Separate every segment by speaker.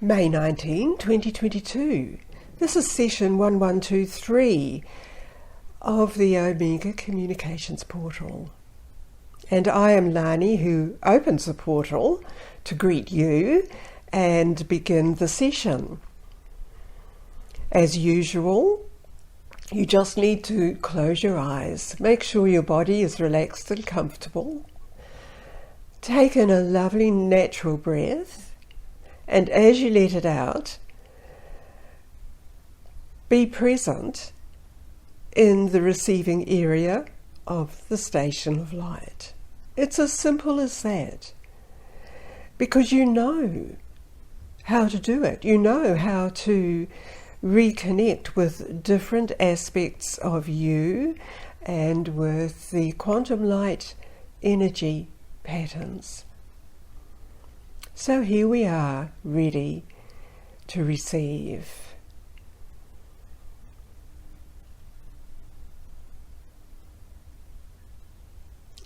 Speaker 1: May 19, 2022. This is session 1123 of the Omega Communications Portal. And I am Lani, who opens the portal to greet you and begin the session. As usual, you just need to close your eyes. Make sure your body is relaxed and comfortable. Take in a lovely natural breath. And as you let it out, be present in the receiving area of the station of light. It's as simple as that. Because you know how to do it. You know how to reconnect with different aspects of you and with the quantum light energy patterns. So here we are, ready to receive.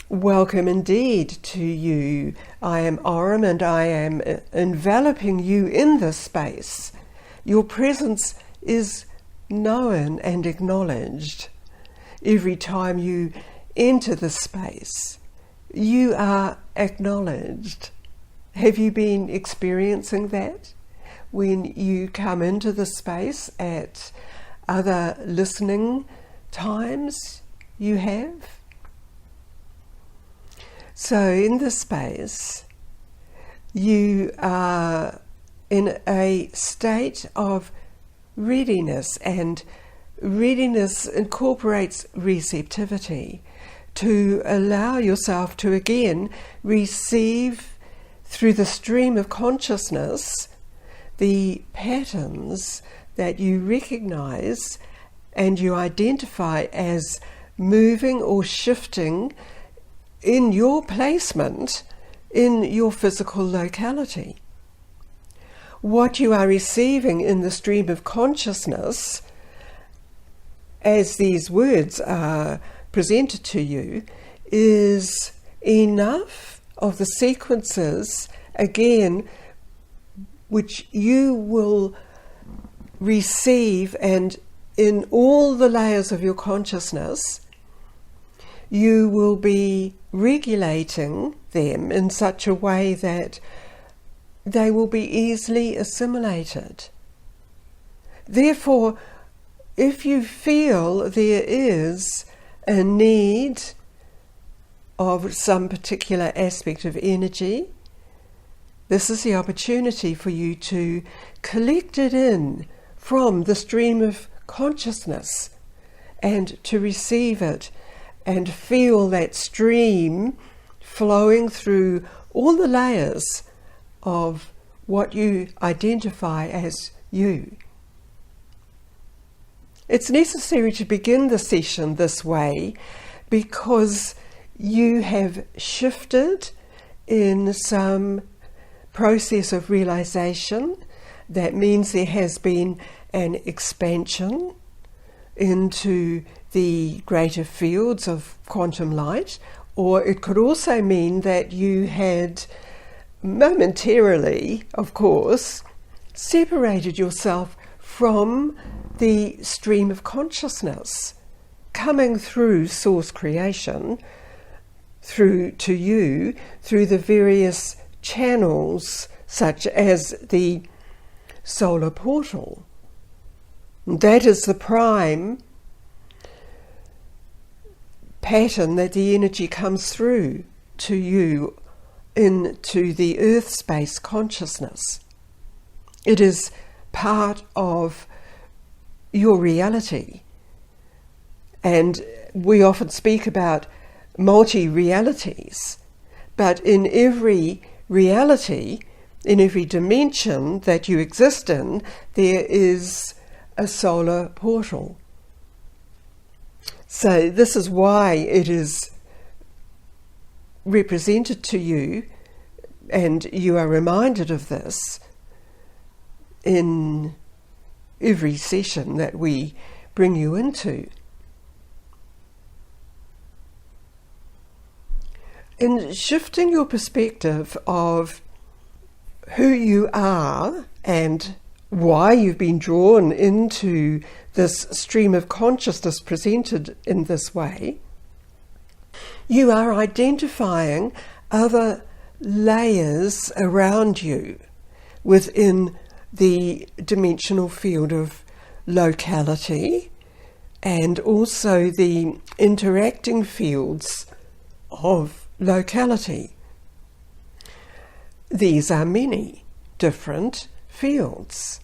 Speaker 1: Welcome indeed to you. I am Orem and I am enveloping you in this space. Your presence is known and acknowledged. Every time you enter the space, you are acknowledged. Have you been experiencing that when you come into the space at other listening times you have? So in this space, you are in a state of readiness, and readiness incorporates receptivity to allow yourself to again receive through the stream of consciousness the patterns that you recognize and you identify as moving or shifting in your placement in your physical locality. What you are receiving in the stream of consciousness as these words are presented to you is enough of the sequences, again, which you will receive, and in all the layers of your consciousness, you will be regulating them in such a way that they will be easily assimilated. Therefore, if you feel there is a need of some particular aspect of energy, this is the opportunity for you to collect it in from the stream of consciousness and to receive it and feel that stream flowing through all the layers of what you identify as you. It's necessary to begin the session this way because you have shifted in some process of realization. That means there has been an expansion into the greater fields of quantum light, or it could also mean that you had momentarily, of course, separated yourself from the stream of consciousness coming through source creation, through to you, through the various channels such as the solar portal. That is the prime pattern that the energy comes through to you into the earth space consciousness. It is part of your reality. And we often speak about multi-realities, but in every reality, in every dimension that you exist in, there is a solar portal. So this is why it is represented to you, and you are reminded of this in every session that we bring you into. In shifting your perspective of who you are and why you've been drawn into this stream of consciousness presented in this way, you are identifying other layers around you within the dimensional field of locality, and also the interacting fields of locality. These are many different fields.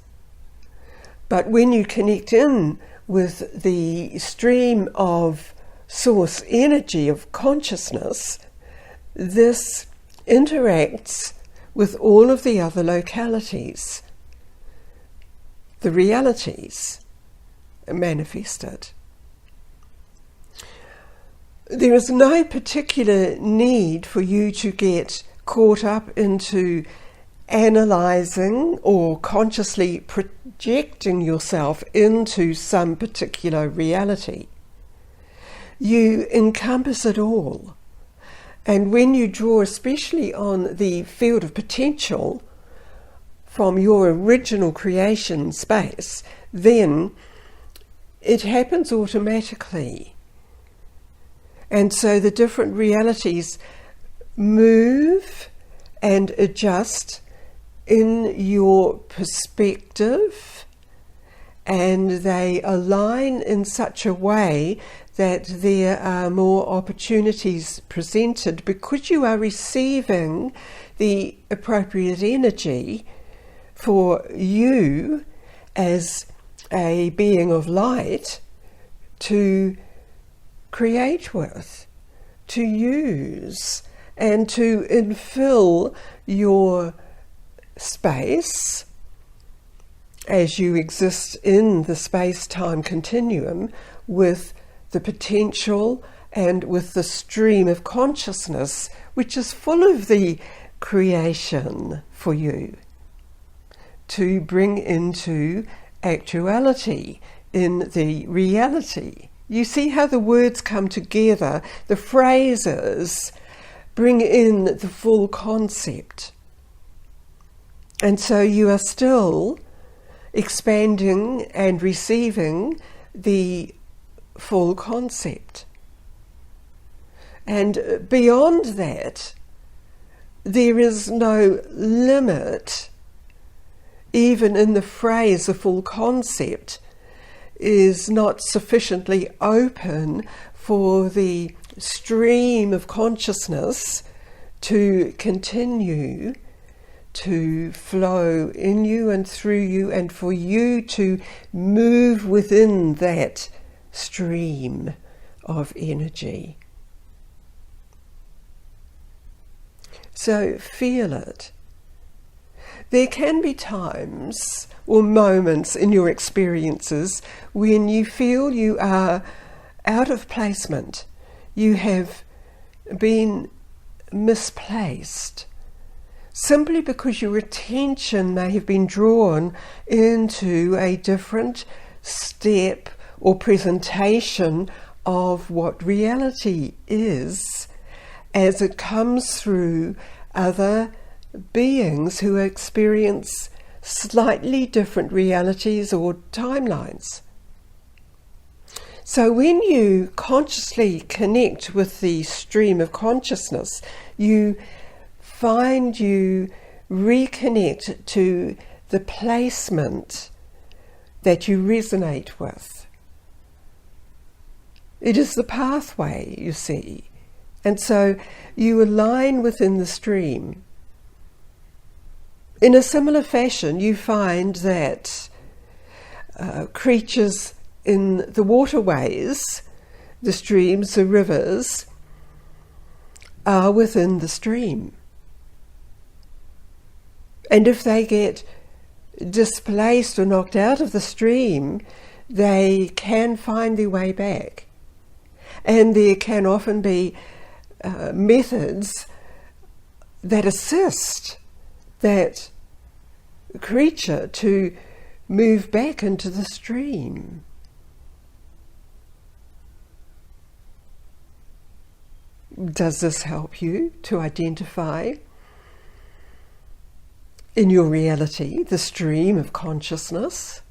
Speaker 1: But when you connect in with the stream of source energy of consciousness, this interacts with all of the other localities, the realities manifested. There is no particular need for you to get caught up into analysing or consciously projecting yourself into some particular reality. You encompass it all. And when you draw especially on the field of potential from your original creation space, then it happens automatically. And so the different realities move and adjust in your perspective, and they align in such a way that there are more opportunities presented because you are receiving the appropriate energy for you as a being of light to create with, to use, and to infill your space as you exist in the space-time continuum with the potential and with the stream of consciousness which is full of the creation for you to bring into actuality in the reality. You see how the words come together, the phrases bring in the full concept. And so you are still expanding and receiving the full concept. And beyond that, there is no limit. Even in the phrase, the full concept is not sufficiently open for the stream of consciousness to continue to flow in you and through you, and for you to move within that stream of energy. So feel it. There can be times or moments in your experiences when you feel you are out of placement. You have been misplaced, simply because your attention may have been drawn into a different step or presentation of what reality is as it comes through other beings who experience slightly different realities or timelines. So when you consciously connect with the stream of consciousness, you find you reconnect to the placement that you resonate with. It is the pathway, you see. And so you align within the stream. In a similar fashion, you find that creatures in the waterways, the streams, the rivers, are within the stream. And if they get displaced or knocked out of the stream, they can find their way back. And there can often be methods that assist that creature to move back into the stream. Does this help you to identify in your reality, the stream of consciousness.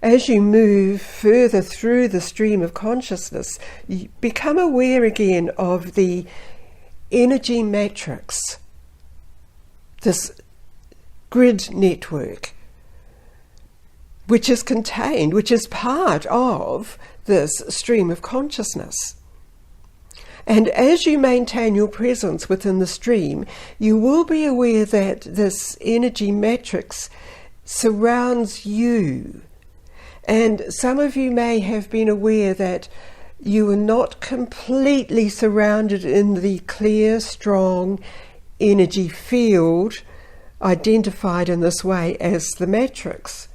Speaker 1: As you move further through the stream of consciousness, you become aware again of the energy matrix, this grid network, which is contained, which is part of this stream of consciousness. And as you maintain your presence within the stream, you will be aware that this energy matrix surrounds you. And some of you may have been aware that you are not completely surrounded in the clear, strong energy field identified in this way as the matrix,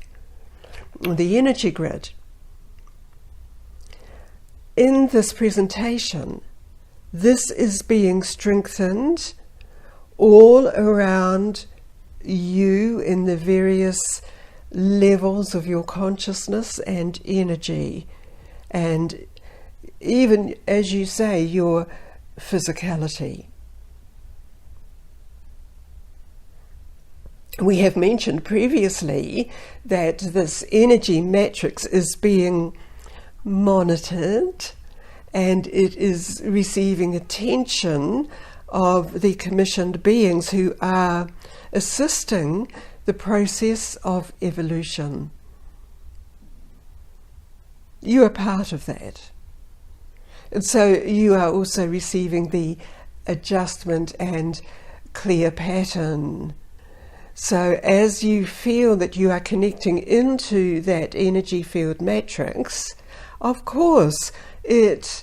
Speaker 1: the energy grid. In this presentation, this is being strengthened all around you in the various levels of your consciousness and energy, and even, as you say, your physicality. We have mentioned previously that this energy matrix is being monitored and it is receiving attention of the commissioned beings who are assisting the process of evolution. You are part of that. And so you are also receiving the adjustment and clear pattern. So as you feel that you are connecting into that energy field matrix, of course it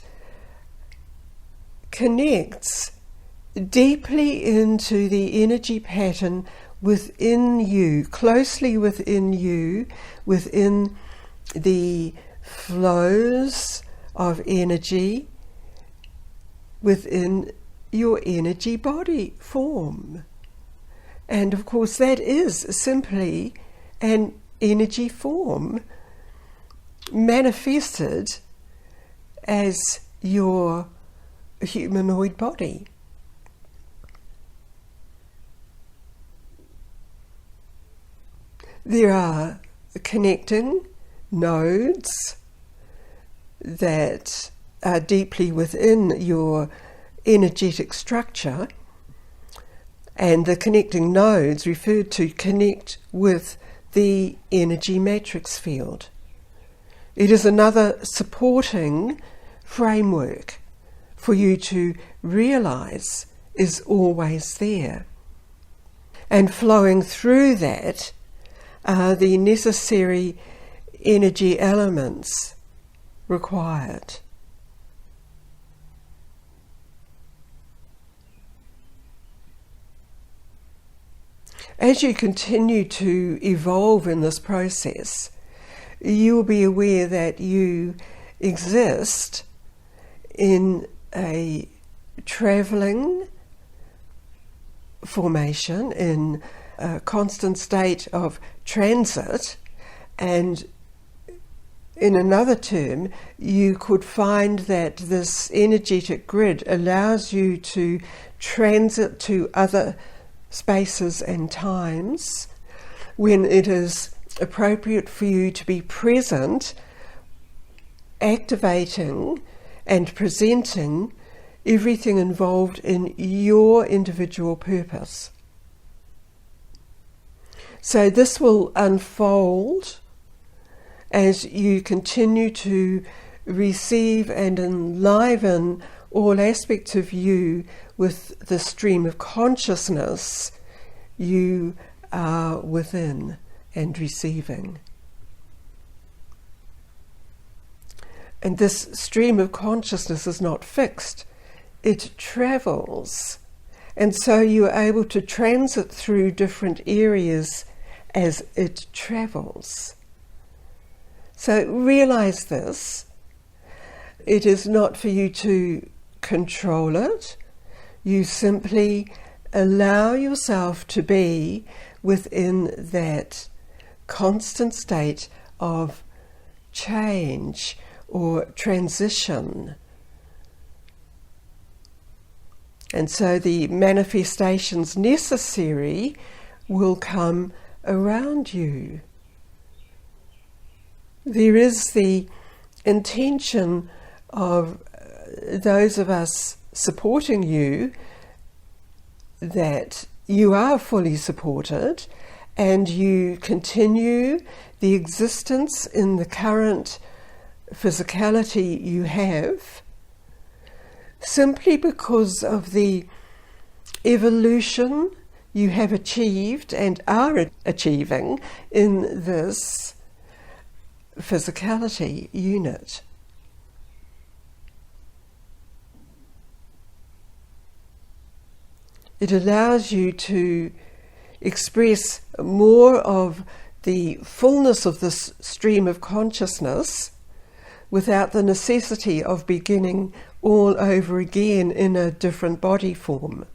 Speaker 1: connects deeply into the energy pattern within you, closely within you, within the flows of energy within your energy body form. And of course that is simply an energy form manifested as your humanoid body. There are connecting nodes that are deeply within your energetic structure, and the connecting nodes referred to connect with the energy matrix field. It is another supporting framework for you to realize is always there. And flowing through that are the necessary energy elements required. As you continue to evolve in this process, you will be aware that you exist in a travelling formation, in a constant state of transit, and in another term, you could find that this energetic grid allows you to transit to other spaces and times when it is appropriate for you to be present, activating and presenting everything involved in your individual purpose. So this will unfold as you continue to receive and enliven all aspects of you with the stream of consciousness you are within and receiving. And this stream of consciousness is not fixed, it travels. And so you are able to transit through different areas as it travels. So realize this. It is not for you to control it. You simply allow yourself to be within that constant state of change or transition. And so the manifestations necessary will come around you. There is the intention of those of us supporting you that you are fully supported and you continue the existence in the current physicality you have simply because of the evolution you have achieved and are achieving in this physicality unit. It allows you to express more of the fullness of this stream of consciousness without the necessity of beginning all over again in a different body form.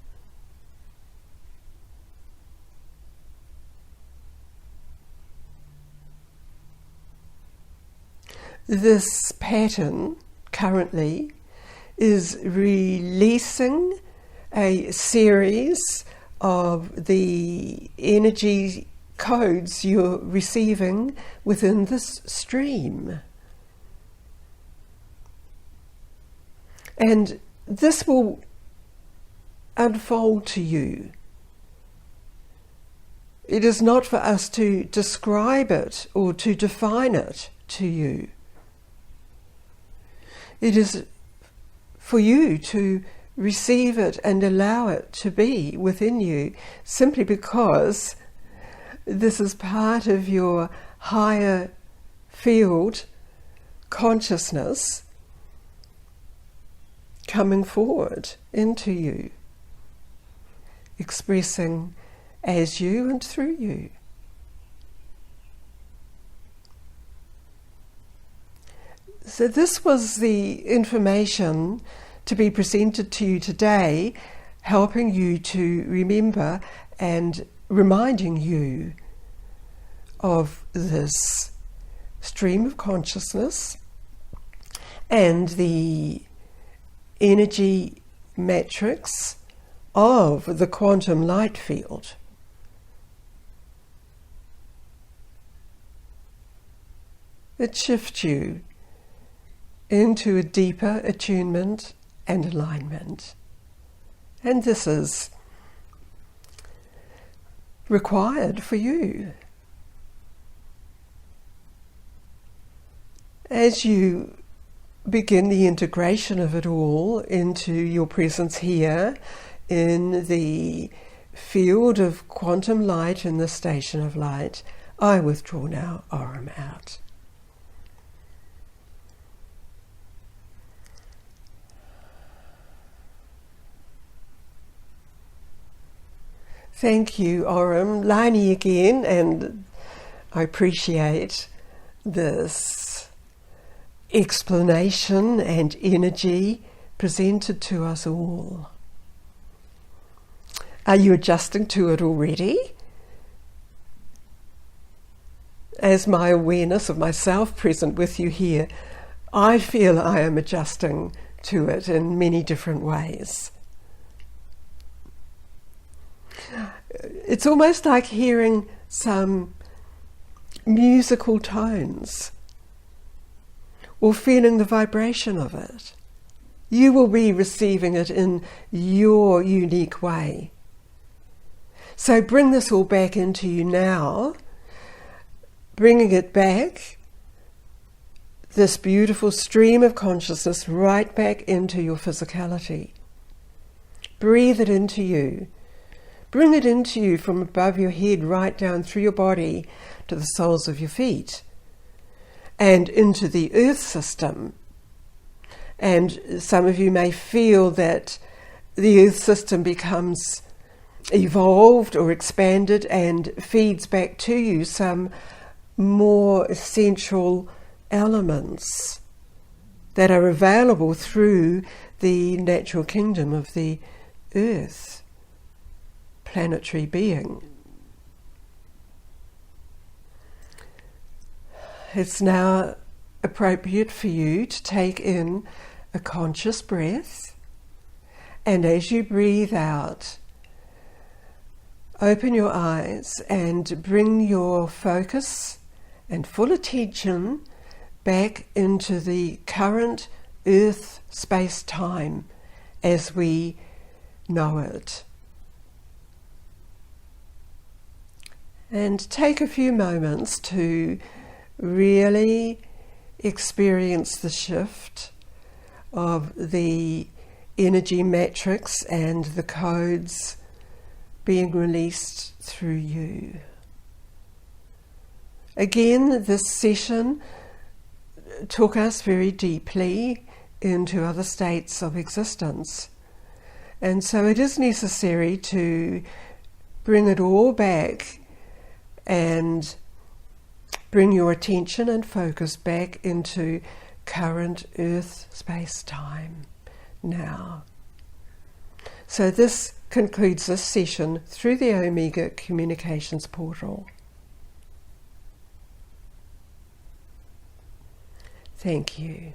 Speaker 1: This pattern currently is releasing a series of the energy codes you're receiving within this stream. And this will unfold to you. It is not for us to describe it or to define it to you. It is for you to receive it and allow it to be within you, simply because this is part of your higher field consciousness coming forward into you, expressing as you and through you. So this was the information to be presented to you today, helping you to remember and reminding you of this stream of consciousness and the energy matrix of the quantum light field. It shifts you into a deeper attunement and alignment. And this is required for you. As you begin the integration of it all into your presence here in the field of quantum light in the station of light, I withdraw now Orem out. Thank you, Orem. Lani again, and I appreciate this explanation and energy presented to us all. Are you adjusting to it already? As my awareness of myself present with you here, I feel I am adjusting to it in many different ways. It's almost like hearing some musical tones or feeling the vibration of it. You will be receiving it in your unique way. So bring this all back into you now, bringing it back, this beautiful stream of consciousness right back into your physicality. Breathe it into you. Bring it into you from above your head right down through your body to the soles of your feet and into the earth system. And some of you may feel that the earth system becomes evolved or expanded and feeds back to you some more essential elements that are available through the natural kingdom of the earth. Planetary being. It's now appropriate for you to take in a conscious breath And as you breathe out, open your eyes and bring your focus and full attention back into the current Earth space-time as we know it. And take a few moments to really experience the shift of the energy matrix and the codes being released through you. Again, this session took us very deeply into other states of existence. And so it is necessary to bring it all back and bring your attention and focus back into current Earth space-time now. So this concludes this session through the Omega Communications Portal. Thank you.